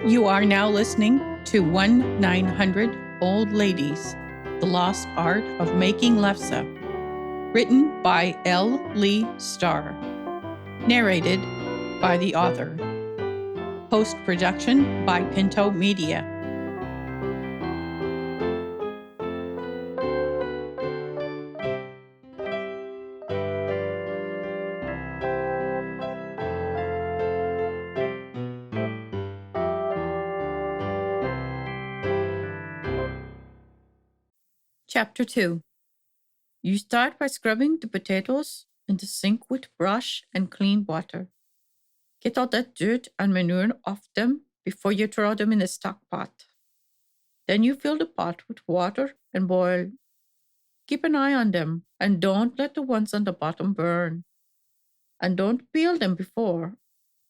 You are now listening to 1-900 Old Ladies, The Lost Art of Making Lefse, written by L. Lee Starr, narrated by the author. Post-production by Pinto Media. Chapter 2. You start by scrubbing the potatoes in the sink with brush and clean water. Get all that dirt and manure off them before you throw them in the stock pot. Then you fill the pot with water and boil. Keep an eye on them and don't let the ones on the bottom burn. And don't peel them before.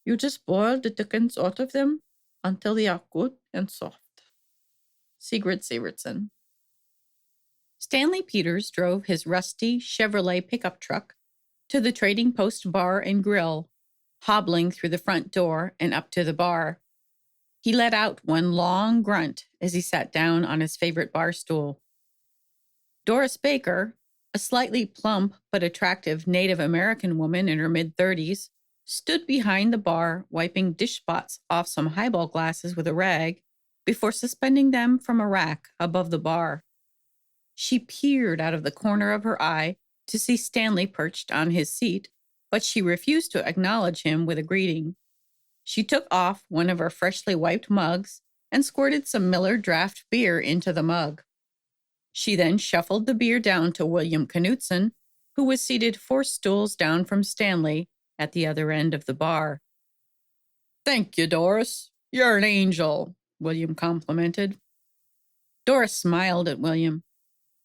You just boil the thickens out of them until they are good and soft. Sigrid Sigurdsson. Stanley Peters drove his rusty Chevrolet pickup truck to the Trading Post Bar and Grill, hobbling through the front door and up to the bar. He let out one long grunt as he sat down on his favorite bar stool. Doris Baker, a slightly plump but attractive Native American woman in her mid-30s, stood behind the bar wiping dish spots off some highball glasses with a rag before suspending them from a rack above the bar. She peered out of the corner of her eye to see Stanley perched on his seat, but she refused to acknowledge him with a greeting. She took off one of her freshly wiped mugs and squirted some Miller draft beer into the mug. She then shuffled the beer down to William Knutson, who was seated 4 stools down from Stanley at the other end of the bar. "Thank you, Doris. You're an angel," William complimented. Doris smiled at William.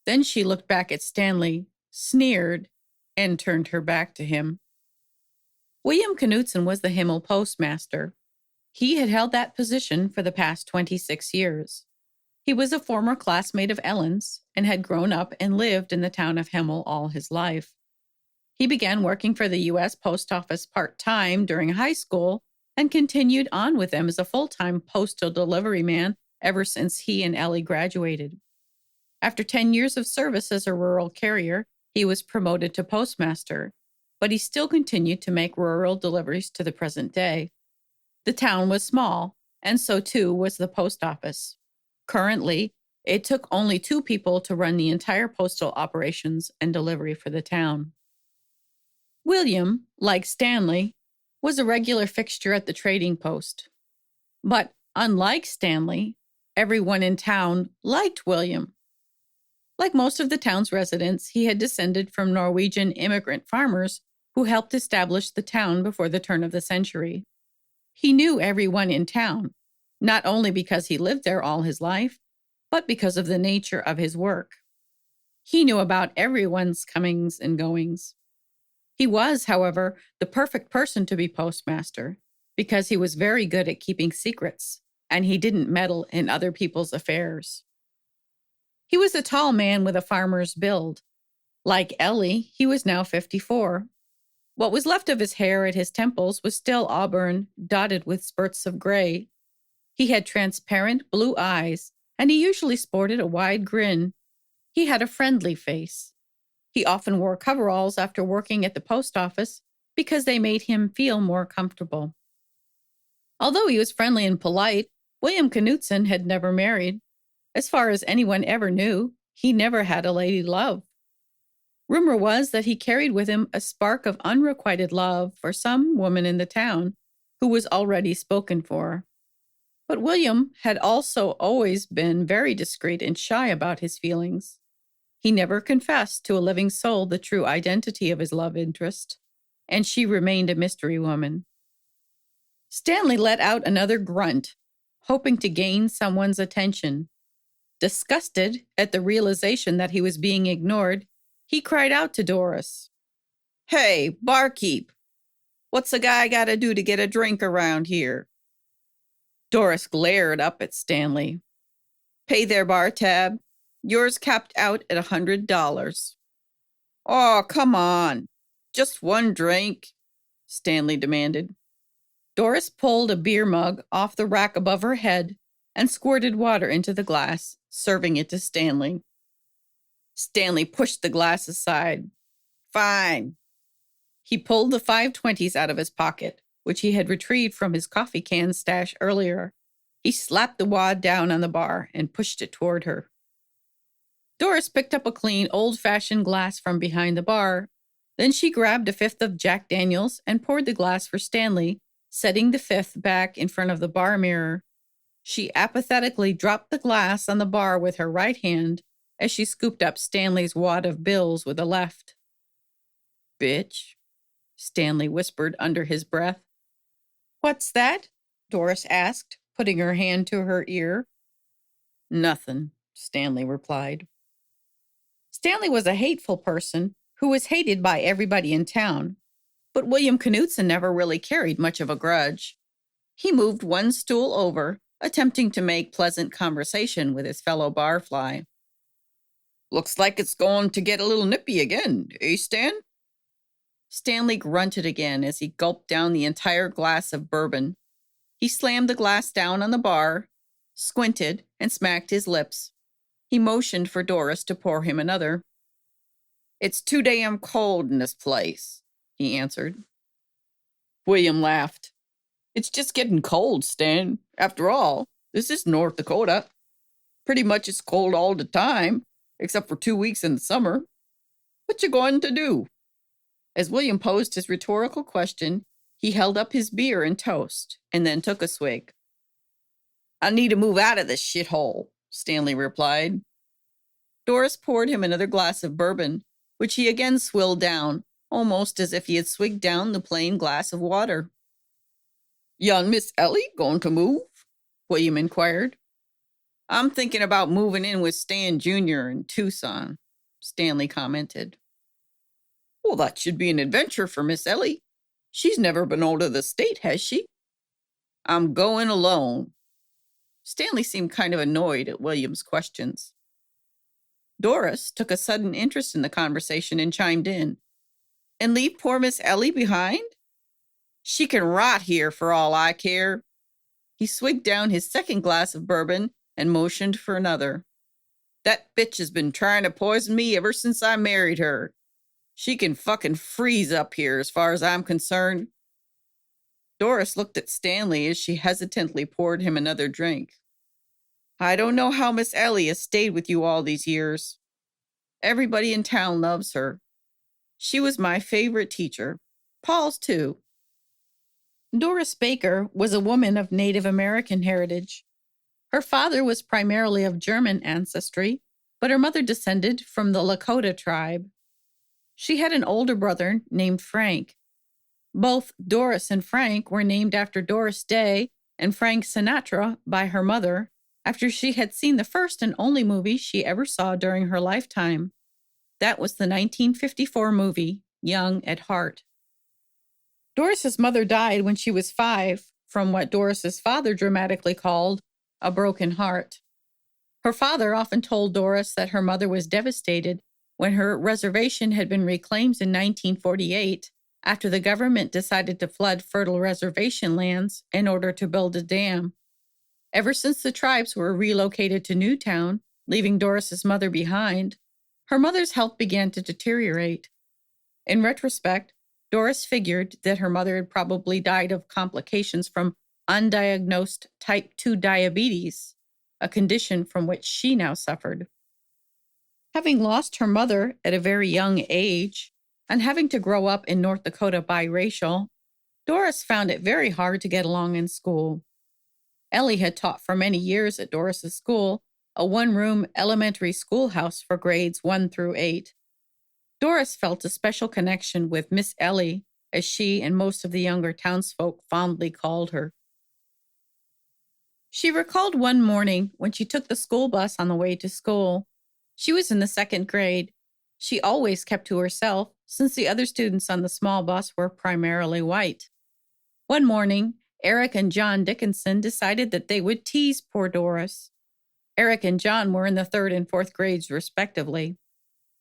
Then she looked back at Stanley, sneered, and turned her back to him. William Knutson was the Himmel postmaster. He had held that position for the past 26 years. He was a former classmate of Ellen's and had grown up and lived in the town of Himmel all his life. He began working for the U.S. Post Office part-time during high school and continued on with them as a full-time postal delivery man ever since he and Ellie graduated. After 10 years of service as a rural carrier, he was promoted to postmaster, but he still continued to make rural deliveries to the present day. The town was small, and so too was the post office. Currently, it took only 2 people to run the entire postal operations and delivery for the town. William, like Stanley, was a regular fixture at the trading post. But unlike Stanley, everyone in town liked William. Like most of the town's residents, he had descended from Norwegian immigrant farmers who helped establish the town before the turn of the century. He knew everyone in town, not only because he lived there all his life, but because of the nature of his work. He knew about everyone's comings and goings. He was, however, the perfect person to be postmaster because he was very good at keeping secrets, and he didn't meddle in other people's affairs. He was a tall man with a farmer's build. Like Ellie, he was now 54. What was left of his hair at his temples was still auburn, dotted with spurts of gray. He had transparent blue eyes, and he usually sported a wide grin. He had a friendly face. He often wore coveralls after working at the post office because they made him feel more comfortable. Although he was friendly and polite, William Knutson had never married. As far as anyone ever knew, he never had a lady love. Rumor was that he carried with him a spark of unrequited love for some woman in the town who was already spoken for. But William had also always been very discreet and shy about his feelings. He never confessed to a living soul the true identity of his love interest, and she remained a mystery woman. Stanley let out another grunt, hoping to gain someone's attention. Disgusted at the realization that he was being ignored, he cried out to Doris, "Hey, barkeep, what's a guy got to do to get a drink around here?" Doris glared up at Stanley. "Pay their bar tab. Yours capped out at $100. "Oh, come on. Just one drink," Stanley demanded. Doris pulled a beer mug off the rack above her head and squirted water into the glass, serving it to Stanley. Stanley pushed the glass aside. Fine. He pulled the 520s out of his pocket, which he had retrieved from his coffee can stash earlier. He slapped the wad down on the bar and pushed it toward her. Doris picked up a clean, old-fashioned glass from behind the bar. Then she grabbed a fifth of Jack Daniels and poured the glass for Stanley, setting the fifth back in front of the bar mirror. She apathetically dropped the glass on the bar with her right hand as she scooped up Stanley's wad of bills with the left. Bitch, Stanley whispered under his breath. What's that? Doris asked, putting her hand to her ear. Nothing, Stanley replied. Stanley was a hateful person who was hated by everybody in town, but William Knudsen never really carried much of a grudge. He moved one stool over, attempting to make pleasant conversation with his fellow barfly. Looks like it's going to get a little nippy again, eh, Stan? Stanley grunted again as he gulped down the entire glass of bourbon. He slammed the glass down on the bar, squinted, and smacked his lips. He motioned for Doris to pour him another. It's too damn cold in this place, he answered. William laughed. It's just getting cold, Stan. After all, this is North Dakota. Pretty much it's cold all the time, except for 2 weeks in the summer. What you going to do? As William posed his rhetorical question, he held up his beer and toast, and then took a swig. I need to move out of this shithole, Stanley replied. Doris poured him another glass of bourbon, which he again swilled down, almost as if he had swigged down the plain glass of water. You and Miss Ellie going to move? William inquired. I'm thinking about moving in with Stan Jr. in Tucson, Stanley commented. Well, that should be an adventure for Miss Ellie. She's never been out of the state, has she? I'm going alone. Stanley seemed kind of annoyed at William's questions. Doris took a sudden interest in the conversation and chimed in. And leave poor Miss Ellie behind? She can rot here for all I care. He swigged down his second glass of bourbon and motioned for another. That bitch has been trying to poison me ever since I married her. She can fucking freeze up here as far as I'm concerned. Doris looked at Stanley as she hesitantly poured him another drink. I don't know how Miss Ellie has stayed with you all these years. Everybody in town loves her. She was my favorite teacher. Paul's too. Doris Baker was a woman of Native American heritage. Her father was primarily of German ancestry, but her mother descended from the Lakota tribe. She had an older brother named Frank. Both Doris and Frank were named after Doris Day and Frank Sinatra by her mother, after she had seen the first and only movie she ever saw during her lifetime. That was the 1954 movie, Young at Heart. Doris's mother died when she was 5 from what Doris's father dramatically called a broken heart. Her father often told Doris that her mother was devastated when her reservation had been reclaimed in 1948 after the government decided to flood fertile reservation lands in order to build a dam. Ever since the tribes were relocated to Newtown, leaving Doris's mother behind, her mother's health began to deteriorate. In retrospect, Doris figured that her mother had probably died of complications from undiagnosed type 2 diabetes, a condition from which she now suffered. Having lost her mother at a very young age and having to grow up in North Dakota biracial, Doris found it very hard to get along in school. Ellie had taught for many years at Doris's school, a one-room elementary schoolhouse for grades 1 through 8. Doris felt a special connection with Miss Ellie, as she and most of the younger townsfolk fondly called her. She recalled one morning when she took the school bus on the way to school. She was in the 2nd grade. She always kept to herself, since the other students on the small bus were primarily white. One morning, Eric and John Dickinson decided that they would tease poor Doris. Eric and John were in the 3rd and 4th grades, respectively.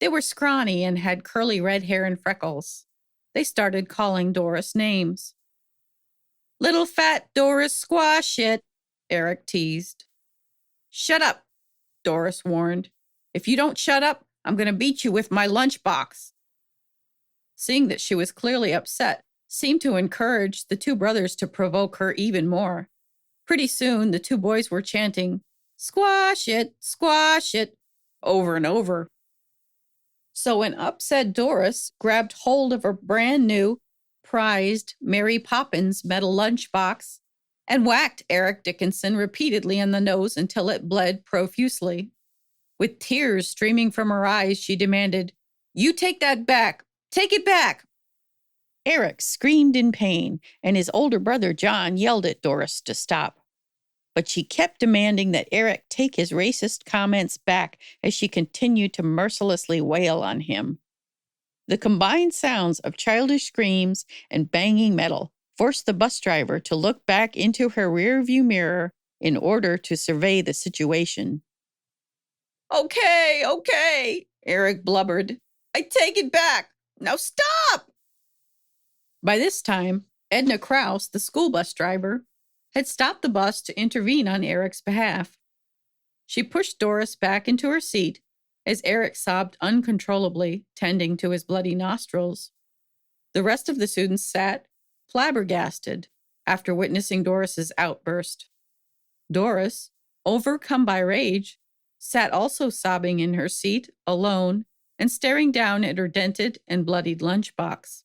They were scrawny and had curly red hair and freckles. They started calling Doris names. Little fat Doris, squash it, Eric teased. Shut up, Doris warned. If you don't shut up, I'm going to beat you with my lunchbox. Seeing that she was clearly upset seemed to encourage the two brothers to provoke her even more. Pretty soon, the two boys were chanting, squash it, over and over. So when upset Doris grabbed hold of her brand new, prized Mary Poppins metal lunchbox and whacked Eric Dickinson repeatedly in the nose until it bled profusely. With tears streaming from her eyes, she demanded, "You take that back! Take it back!" Eric screamed in pain, and his older brother John yelled at Doris to stop. But she kept demanding that Eric take his racist comments back as she continued to mercilessly wail on him. The combined sounds of childish screams and banging metal forced the bus driver to look back into her rearview mirror in order to survey the situation. Okay, Eric blubbered. I take it back. Now stop! By this time, Edna Krause, the school bus driver, had stopped the bus to intervene on Eric's behalf. She pushed Doris back into her seat as Eric sobbed uncontrollably, tending to his bloody nostrils. The rest of the students sat, flabbergasted, after witnessing Doris's outburst. Doris, overcome by rage, sat also sobbing in her seat, alone, and staring down at her dented and bloodied lunchbox.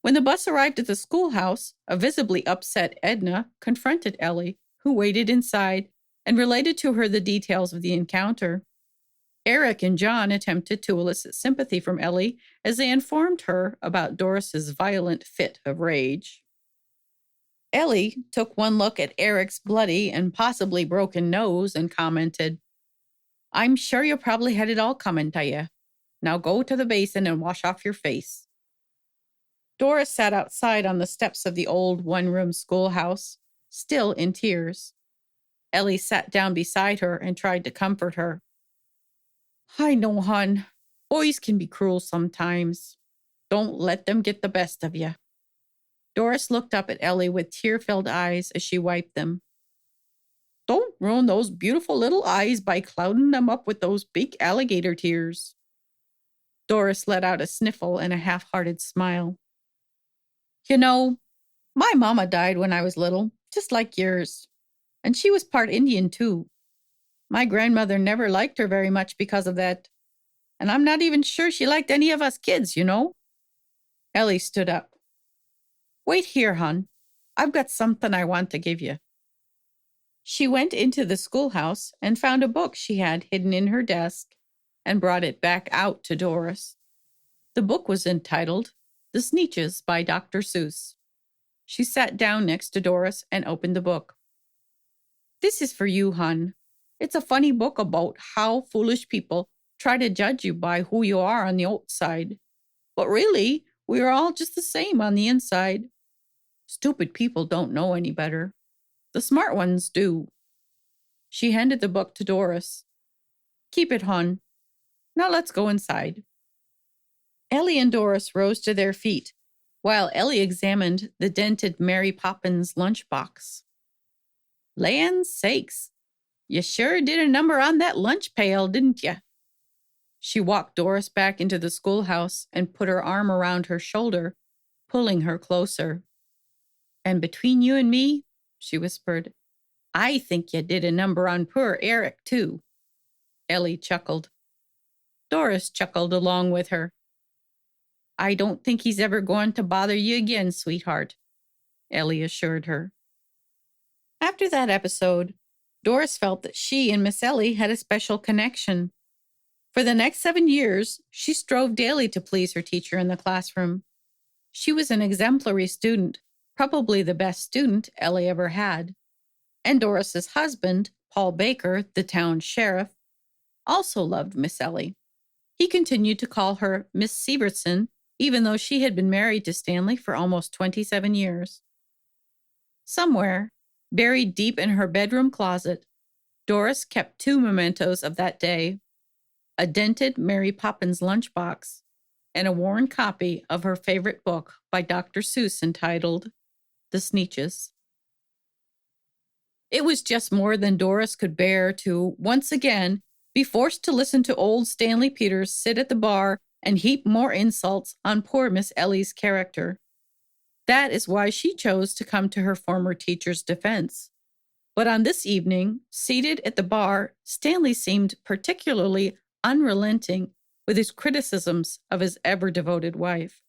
When the bus arrived at the schoolhouse, a visibly upset Edna confronted Ellie, who waited inside, and related to her the details of the encounter. Eric and John attempted to elicit sympathy from Ellie as they informed her about Doris's violent fit of rage. Ellie took one look at Eric's bloody and possibly broken nose and commented, "I'm sure you probably had it all coming to you. Now go to the basin and wash off your face." Doris sat outside on the steps of the old one-room schoolhouse, still in tears. Ellie sat down beside her and tried to comfort her. "I know, hon. Boys can be cruel sometimes. Don't let them get the best of you." Doris looked up at Ellie with tear-filled eyes as she wiped them. "Don't ruin those beautiful little eyes by clouding them up with those big alligator tears." Doris let out a sniffle and a half-hearted smile. "You know, my mama died when I was little, just like yours. And she was part Indian, too. My grandmother never liked her very much because of that. And I'm not even sure she liked any of us kids, you know." Ellie stood up. "Wait here, hon. I've got something I want to give you." She went into the schoolhouse and found a book she had hidden in her desk and brought it back out to Doris. The book was entitled The Sneetches by Dr. Seuss. She sat down next to Doris and opened the book. "This is for you, hon. It's a funny book about how foolish people try to judge you by who you are on the outside. But really, we are all just the same on the inside. Stupid people don't know any better. The smart ones do." She handed the book to Doris. "Keep it, hon. Now let's go inside." Ellie and Doris rose to their feet, while Ellie examined the dented Mary Poppins lunchbox. "Land sakes, you sure did a number on that lunch pail, didn't you?" She walked Doris back into the schoolhouse and put her arm around her shoulder, pulling her closer. "And between you and me," she whispered, "I think you did a number on poor Eric, too." Ellie chuckled. Doris chuckled along with her. "I don't think he's ever going to bother you again, sweetheart," Ellie assured her. After that episode, Doris felt that she and Miss Ellie had a special connection. For the next 7 years, she strove daily to please her teacher in the classroom. She was an exemplary student, probably the best student Ellie ever had. And Doris's husband, Paul Baker, the town sheriff, also loved Miss Ellie. He continued to call her Miss Sievertson, even though she had been married to Stanley for almost 27 years. Somewhere, buried deep in her bedroom closet, Doris kept 2 mementos of that day: a dented Mary Poppins lunchbox and a worn copy of her favorite book by Dr. Seuss entitled the Sneetches. It was just more than Doris could bear to, once again, be forced to listen to old Stanley Peters sit at the bar and heap more insults on poor Miss Ellie's character. That is why she chose to come to her former teacher's defense. But on this evening, seated at the bar, Stanley seemed particularly unrelenting with his criticisms of his ever-devoted wife.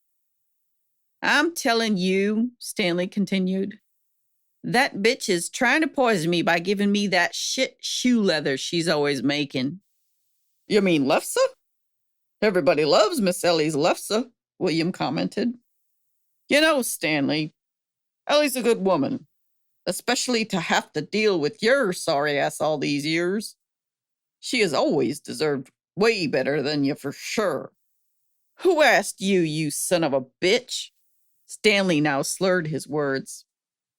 "I'm telling you," Stanley continued, "that bitch is trying to poison me by giving me that shit shoe leather she's always making." "You mean Lefse? Everybody loves Miss Ellie's Lefse," William commented. "You know, Stanley, Ellie's a good woman, especially to have to deal with your sorry ass all these years. She has always deserved way better than you for sure." "Who asked you, you son of a bitch?" Stanley now slurred his words.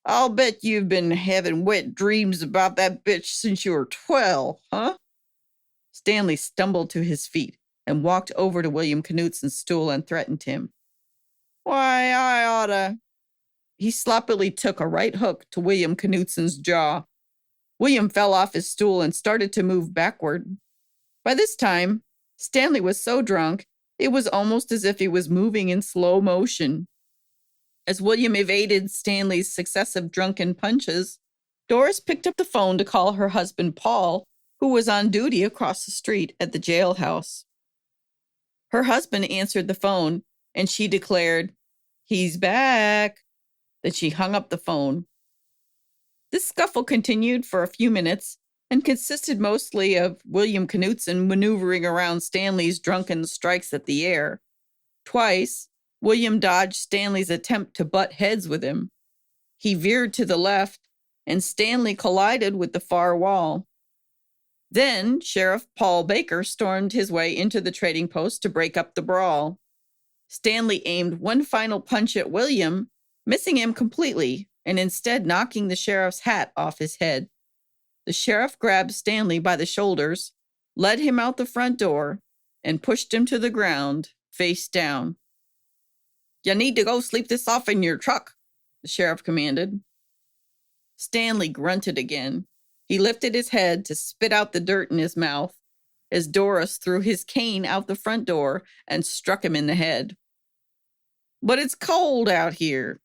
"I'll bet you've been having wet dreams about that bitch since you were 12, huh?" Stanley stumbled to his feet and walked over to William Knutson's stool and threatened him. "Why, I oughta—" He sloppily took a right hook to William Knutson's jaw. William fell off his stool and started to move backward. By this time, Stanley was so drunk, it was almost as if he was moving in slow motion. As William evaded Stanley's successive drunken punches, Doris picked up the phone to call her husband Paul, who was on duty across the street at the jailhouse. Her husband answered the phone, and she declared, "He's back." Then she hung up the phone. This scuffle continued for a few minutes and consisted mostly of William Knutson maneuvering around Stanley's drunken strikes at the air. Twice, William dodged Stanley's attempt to butt heads with him. He veered to the left, and Stanley collided with the far wall. Then Sheriff Paul Baker stormed his way into the trading post to break up the brawl. Stanley aimed one final punch at William, missing him completely, and instead knocking the sheriff's hat off his head. The sheriff grabbed Stanley by the shoulders, led him out the front door, and pushed him to the ground, face down. "You need to go sleep this off in your truck," the sheriff commanded. Stanley grunted again. He lifted his head to spit out the dirt in his mouth as Doris threw his cane out the front door and struck him in the head. "But it's cold out here,"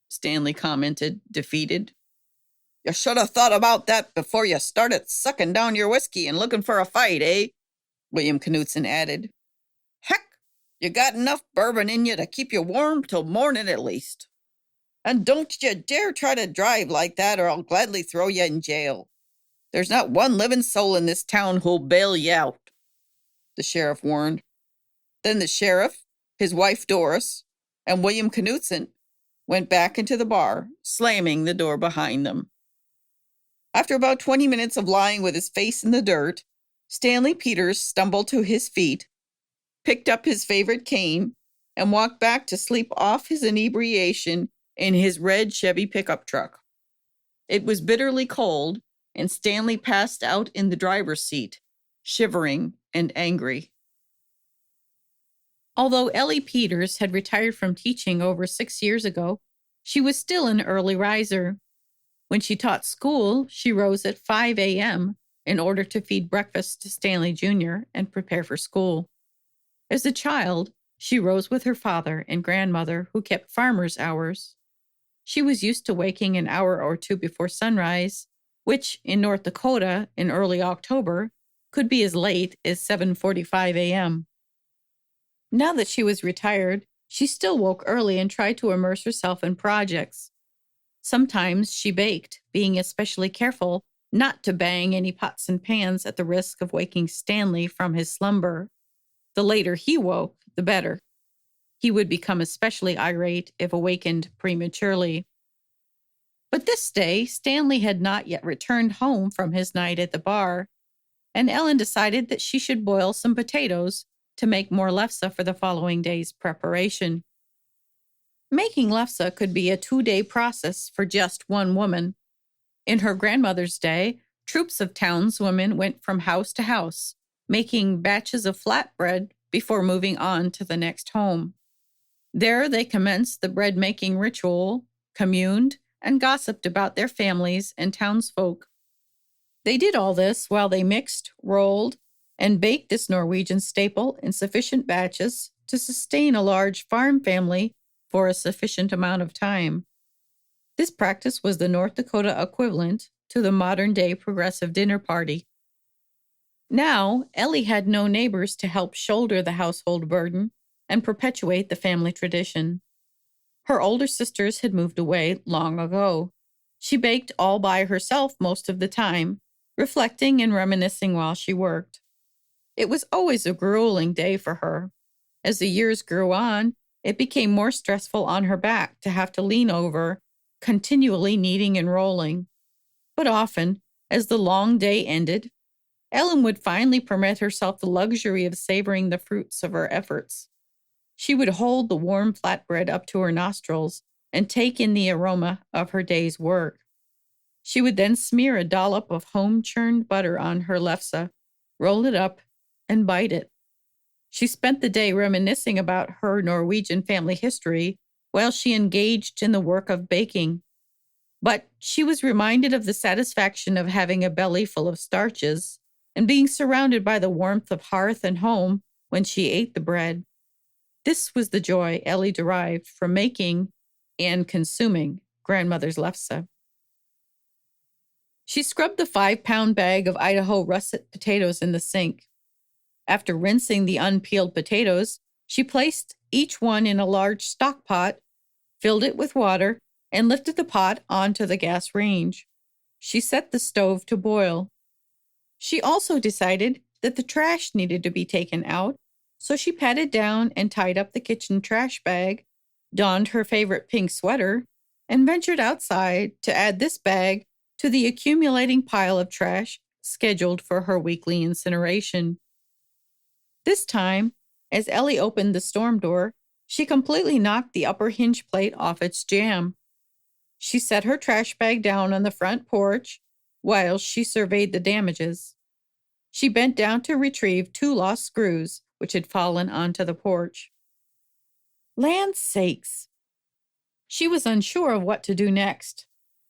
Stanley commented, defeated. "You should have thought about that before you started sucking down your whiskey and looking for a fight, eh?" William Knutson added. "Heck, you got enough bourbon in you to keep you warm till morning at least. And don't you dare try to drive like that, or I'll gladly throw you in jail. There's not one living soul in this town who'll bail you out," the sheriff warned. Then the sheriff, his wife Doris, and William Knutson went back into the bar, slamming the door behind them. After about 20 minutes of lying with his face in the dirt, Stanley Peters stumbled to his feet, picked up his favorite cane, and walked back to sleep off his inebriation in his red Chevy pickup truck. It was bitterly cold, and Stanley passed out in the driver's seat, shivering and angry. Although Ellie Peters had retired from teaching over 6 years ago, she was still an early riser. When she taught school, she rose at 5 a.m. in order to feed breakfast to Stanley Jr. and prepare for school. As a child, she rose with her father and grandmother, who kept farmer's hours. She was used to waking an hour or two before sunrise, which in North Dakota in early October could be as late as 7:45 a.m. Now that she was retired, she still woke early and tried to immerse herself in projects. Sometimes she baked, being especially careful not to bang any pots and pans at the risk of waking Stanley from his slumber. The later he woke, the better. He would become especially irate if awakened prematurely. But this day, Stanley had not yet returned home from his night at the bar, and Ellen decided that she should boil some potatoes to make more lefse for the following day's preparation. Making lefse could be a 2-day process for just one woman. In her grandmother's day, troops of townswomen went from house to house, making batches of flatbread before moving on to the next home. There they commenced the bread-making ritual, communed, and gossiped about their families and townsfolk. They did all this while they mixed, rolled, and baked this Norwegian staple in sufficient batches to sustain a large farm family for a sufficient amount of time. This practice was the North Dakota equivalent to the modern-day progressive dinner party. Now, Ellie had no neighbors to help shoulder the household burden and perpetuate the family tradition. Her older sisters had moved away long ago. She baked all by herself most of the time, reflecting and reminiscing while she worked. It was always a grueling day for her. As the years grew on, it became more stressful on her back to have to lean over, continually kneading and rolling. But often, as the long day ended, Ellen would finally permit herself the luxury of savoring the fruits of her efforts. She would hold the warm flatbread up to her nostrils and take in the aroma of her day's work. She would then smear a dollop of home-churned butter on her lefse, roll it up, and bite it. She spent the day reminiscing about her Norwegian family history while she engaged in the work of baking. But she was reminded of the satisfaction of having a belly full of starches and being surrounded by the warmth of hearth and home when she ate the bread. This was the joy Ellie derived from making and consuming grandmother's lefse. She scrubbed the 5-pound bag of Idaho russet potatoes in the sink. After rinsing the unpeeled potatoes, she placed each one in a large stock pot, filled it with water, and lifted the pot onto the gas range. She set the stove to boil. She also decided that the trash needed to be taken out, so she patted down and tied up the kitchen trash bag, donned her favorite pink sweater, and ventured outside to add this bag to the accumulating pile of trash scheduled for her weekly incineration. This time, as Ellie opened the storm door, she completely knocked the upper hinge plate off its jamb. She set her trash bag down on the front porch while she surveyed the damages. She bent down to retrieve 2 lost screws which had fallen onto the porch. Land's sakes! She was unsure of what to do next.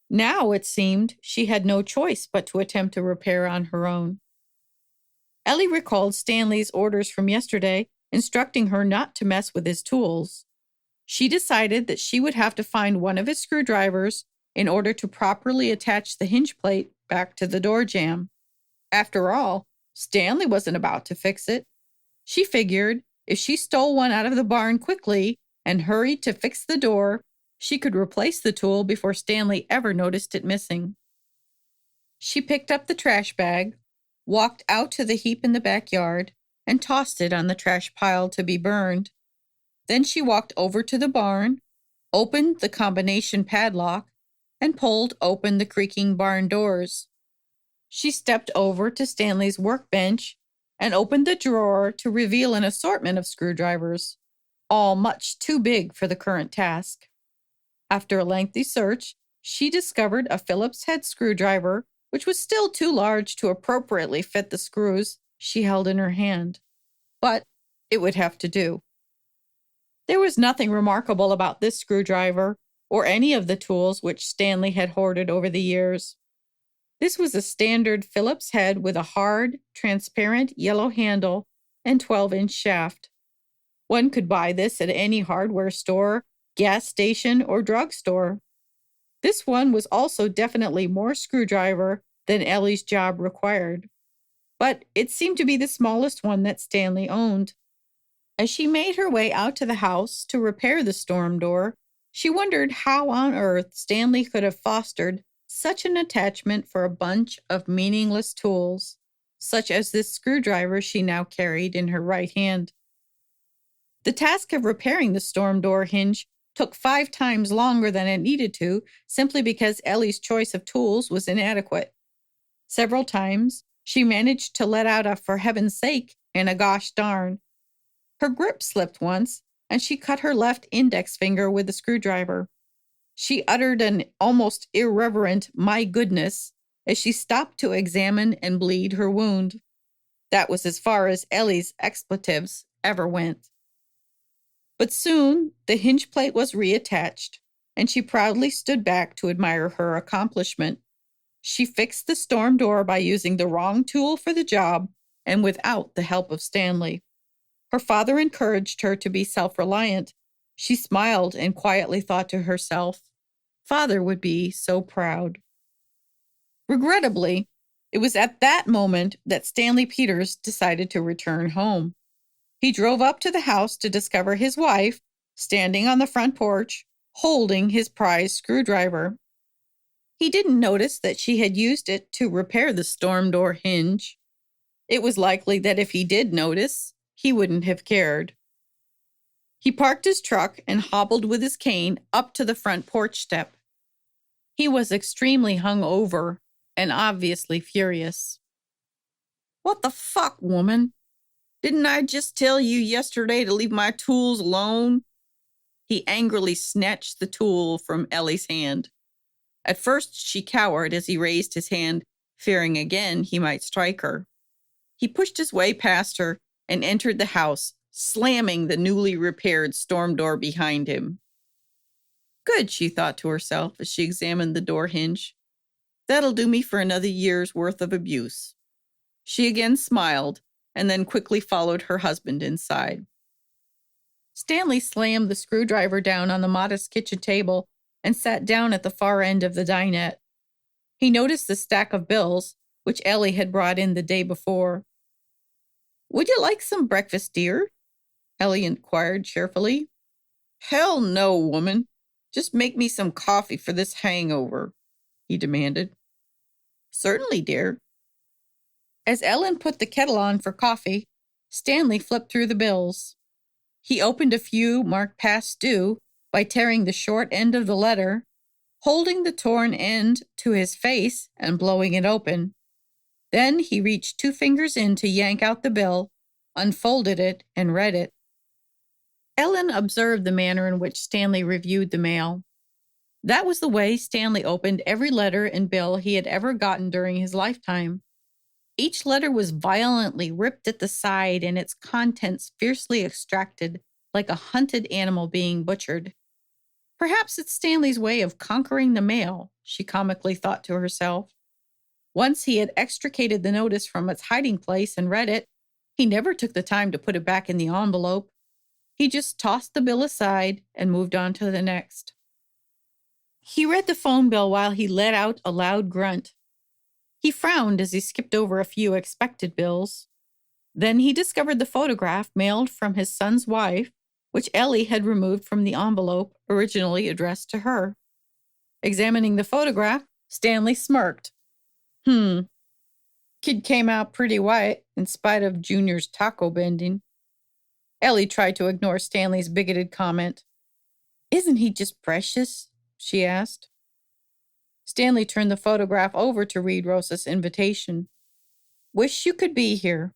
Now, it seemed, she had no choice but to attempt a repair on her own. Ellie recalled Stanley's orders from yesterday, instructing her not to mess with his tools. She decided that she would have to find one of his screwdrivers in order to properly attach the hinge plate back to the door jamb. After all, Stanley wasn't about to fix it. She figured if she stole one out of the barn quickly and hurried to fix the door, she could replace the tool before Stanley ever noticed it missing. She picked up the trash bag, walked out to the heap in the backyard, and tossed it on the trash pile to be burned. Then she walked over to the barn, opened the combination padlock, and pulled open the creaking barn doors. She stepped over to Stanley's workbench and opened the drawer to reveal an assortment of screwdrivers, all much too big for the current task. After a lengthy search, she discovered a Phillips head screwdriver, which was still too large to appropriately fit the screws she held in her hand. But it would have to do. There was nothing remarkable about this screwdriver or any of the tools which Stanley had hoarded over the years. This was a standard Phillips head with a hard, transparent yellow handle and 12-inch shaft. One could buy this at any hardware store, gas station, or drugstore. This one was also definitely more screwdriver than Ellie's job required, but it seemed to be the smallest one that Stanley owned. As she made her way out to the house to repair the storm door, she wondered how on earth Stanley could have fostered such an attachment for a bunch of meaningless tools, such as this screwdriver she now carried in her right hand. The task of repairing the storm door hinge took 5 times longer than it needed to, simply because Ellie's choice of tools was inadequate. Several times, she managed to let out a "for heaven's sake" and a "gosh darn." Her grip slipped once, and she cut her left index finger with the screwdriver. She uttered an almost irreverent "my goodness" as she stopped to examine and bleed her wound. That was as far as Ellie's expletives ever went. But soon the hinge plate was reattached, and she proudly stood back to admire her accomplishment. She fixed the storm door by using the wrong tool for the job and without the help of Stanley. Her father encouraged her to be self-reliant. She smiled and quietly thought to herself, "Father would be so proud." Regrettably, it was at that moment that Stanley Peters decided to return home. He drove up to the house to discover his wife standing on the front porch, holding his prized screwdriver. He didn't notice that she had used it to repair the storm door hinge. It was likely that if he did notice, he wouldn't have cared. He parked his truck and hobbled with his cane up to the front porch step. He was extremely hungover and obviously furious. "What the fuck, woman? Didn't I just tell you yesterday to leave my tools alone?" He angrily snatched the tool from Ellie's hand. At first, she cowered as he raised his hand, fearing again he might strike her. He pushed his way past her and entered the house, slamming the newly repaired storm door behind him. "Good," she thought to herself as she examined the door hinge. "That'll do me for another year's worth of abuse." She again smiled and then quickly followed her husband inside. Stanley slammed the screwdriver down on the modest kitchen table and sat down at the far end of the dinette. He noticed the stack of bills, which Ellie had brought in the day before. "Would you like some breakfast, dear?" Ellie inquired cheerfully. "Hell no, woman. Just make me some coffee for this hangover," he demanded. "Certainly, dear." As Ellen put the kettle on for coffee, Stanley flipped through the bills. He opened a few marked past due by tearing the short end of the letter, holding the torn end to his face and blowing it open. Then he reached 2 fingers in to yank out the bill, unfolded it, and read it. Ellen observed the manner in which Stanley reviewed the mail. That was the way Stanley opened every letter and bill he had ever gotten during his lifetime. Each letter was violently ripped at the side and its contents fiercely extracted like a hunted animal being butchered. Perhaps it's Stanley's way of conquering the mail, she comically thought to herself. Once he had extricated the notice from its hiding place and read it, he never took the time to put it back in the envelope. He just tossed the bill aside and moved on to the next. He read the phone bill while he let out a loud grunt. He frowned as he skipped over a few expected bills. Then he discovered the photograph mailed from his son's wife, which Ellie had removed from the envelope originally addressed to her. Examining the photograph, Stanley smirked. Kid came out pretty white in spite of Junior's taco bending. Ellie tried to ignore Stanley's bigoted comment. "Isn't he just precious?" she asked. Stanley turned the photograph over to read Rosa's invitation. "Wish you could be here."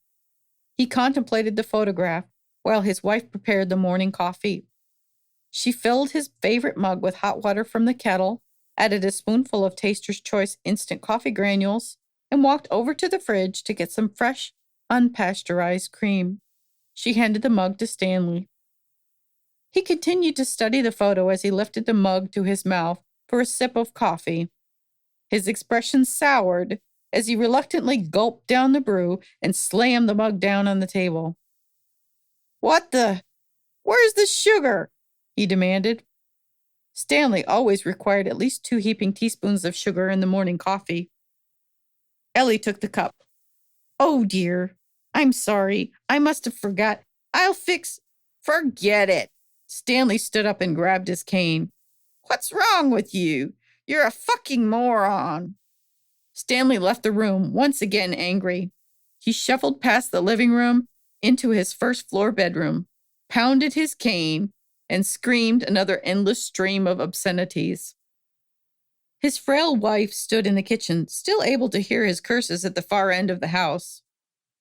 He contemplated the photograph while his wife prepared the morning coffee. She filled his favorite mug with hot water from the kettle, added a spoonful of Taster's Choice instant coffee granules, and walked over to the fridge to get some fresh, unpasteurized cream. She handed the mug to Stanley. He continued to study the photo as he lifted the mug to his mouth for a sip of coffee. His expression soured as he reluctantly gulped down the brew and slammed the mug down on the table. "What the? Where's the sugar?" he demanded. Stanley always required at least 2 heaping teaspoons of sugar in the morning coffee. Ellie took the cup. "Oh, dear. I'm sorry. I must have forgot. I'll fix—" "Forget it." Stanley stood up and grabbed his cane. "What's wrong with you? You're a fucking moron." Stanley left the room, once again angry. He shuffled past the living room into his first-floor bedroom, pounded his cane, and screamed another endless stream of obscenities. His frail wife stood in the kitchen, still able to hear his curses at the far end of the house.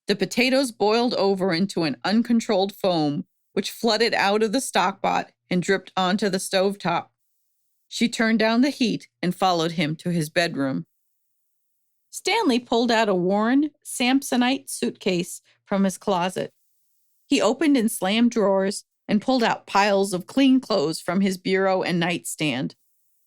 The potatoes boiled over into an uncontrolled foam, which flooded out of the stockpot and dripped onto the stovetop. She turned down the heat and followed him to his bedroom. Stanley pulled out a worn Samsonite suitcase from his closet. He opened and slammed drawers and pulled out piles of clean clothes from his bureau and nightstand.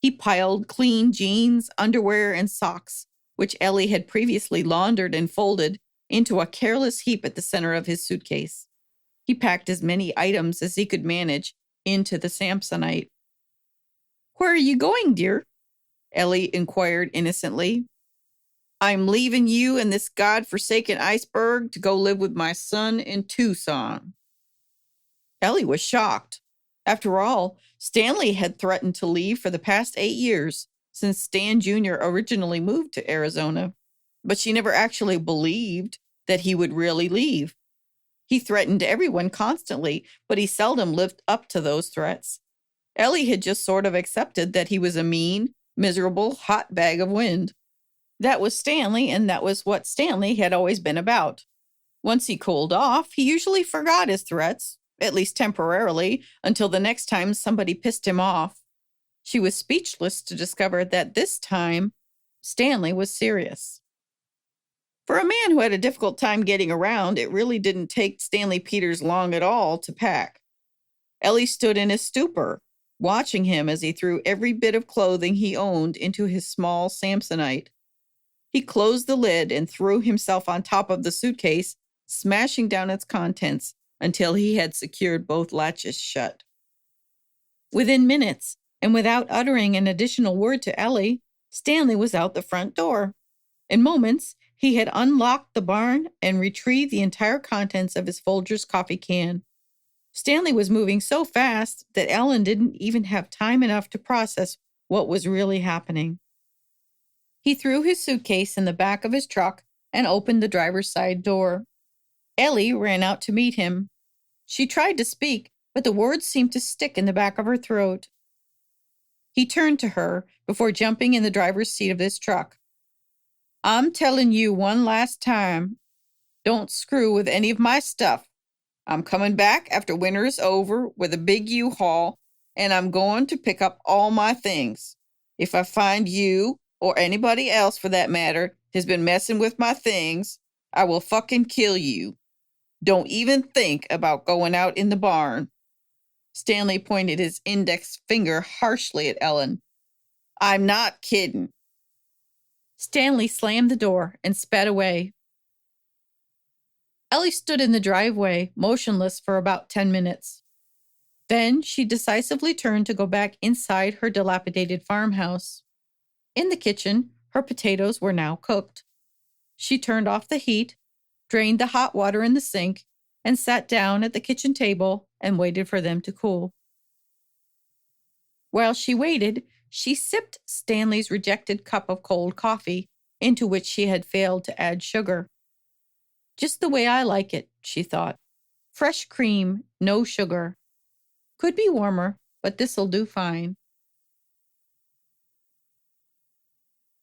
He piled clean jeans, underwear, and socks, which Ellie had previously laundered and folded, into a careless heap at the center of his suitcase. He packed as many items as he could manage into the Samsonite. "Where are you going, dear?" Ellie inquired innocently. "I'm leaving you and this god-forsaken iceberg to go live with my son in Tucson." Ellie was shocked. After all, Stanley had threatened to leave for the past 8 years, since Stan Jr. originally moved to Arizona. But she never actually believed that he would really leave. He threatened everyone constantly, but he seldom lived up to those threats. Ellie had just sort of accepted that he was a mean, miserable, hot bag of wind. That was Stanley, and that was what Stanley had always been about. Once he cooled off, he usually forgot his threats, at least temporarily, until the next time somebody pissed him off. She was speechless to discover that this time, Stanley was serious. For a man who had a difficult time getting around, it really didn't take Stanley Peters long at all to pack. Ellie stood in a stupor, watching him as he threw every bit of clothing he owned into his small Samsonite. He closed the lid and threw himself on top of the suitcase, smashing down its contents until he had secured both latches shut. Within minutes, and without uttering an additional word to Ellie, Stanley was out the front door. In moments, he had unlocked the barn and retrieved the entire contents of his Folgers coffee can. Stanley was moving so fast that Ellen didn't even have time enough to process what was really happening. He threw his suitcase in the back of his truck and opened the driver's side door. Ellie ran out to meet him. She tried to speak, but the words seemed to stick in the back of her throat. He turned to her before jumping in the driver's seat of his truck. "I'm telling you one last time, don't screw with any of my stuff. I'm coming back after winter is over with a big U-Haul, and I'm going to pick up all my things. If I find you, or anybody else for that matter, has been messing with my things, I will fucking kill you. Don't even think about going out in the barn." Stanley pointed his index finger harshly at Ellen. "I'm not kidding." Stanley slammed the door and sped away. Ellie stood in the driveway, motionless for about 10 minutes. Then she decisively turned to go back inside her dilapidated farmhouse. In the kitchen, her potatoes were now cooked. She turned off the heat, drained the hot water in the sink, and sat down at the kitchen table and waited for them to cool. While she waited, she sipped Stanley's rejected cup of cold coffee, into which she had failed to add sugar. "Just the way I like it," she thought. "Fresh cream, no sugar. Could be warmer, but this'll do fine."